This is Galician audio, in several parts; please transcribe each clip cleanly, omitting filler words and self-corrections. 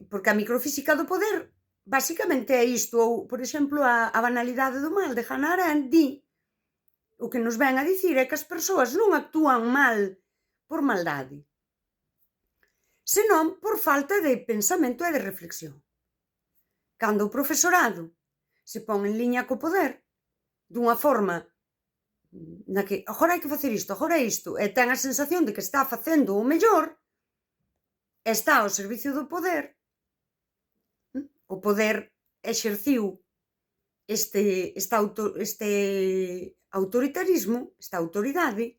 porque a microfísica do poder basicamente é isto, ou, por exemplo, a banalidade do mal de Hannah Arendt di, o que nos ven a dicir é que as persoas non actúan mal por maldade, senón por falta de pensamento e de reflexión. Cando o profesorado se pon en liña co poder dunha forma na que agora hai que facer isto, agora isto, e ten a sensación de que está facendo o mellor, está ao servicio do poder, o poder exerciu este autoritarismo, esta autoridade,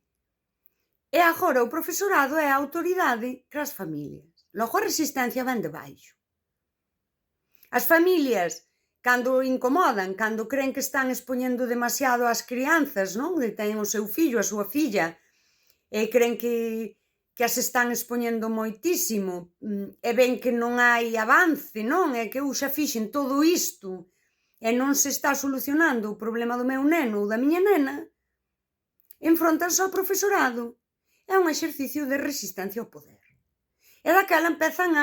e agora o profesorado é a autoridade cras familias. Logo a resistencia ven de baixo. As familias, cando incomodan, cando creen que están expoñendo demasiado ás crianzas, non? Que ten o seu fillo, a súa filla, e creen que as están expoñendo moitísimo, e ven que non hai avance, non? E que eu xa fixen todo isto, e non se está solucionando o problema do meu neno ou da miña nena, enfrontanse ao profesorado. É un exercicio de resistencia ao poder. E daquela empezan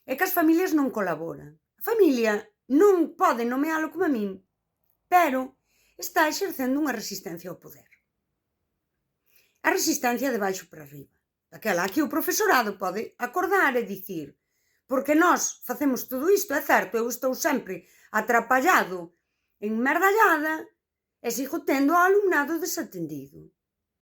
é que as familias non colaboran. A familia non pode nomealo como a min, pero está exercendo unha resistencia ao poder. A resistencia de baixo para arriba. Daquela, aquí o profesorado pode acordar e dicir, porque nós facemos todo isto, é certo, eu estou sempre atrapallado en merdallada e sigo tendo o alumnado desatendido.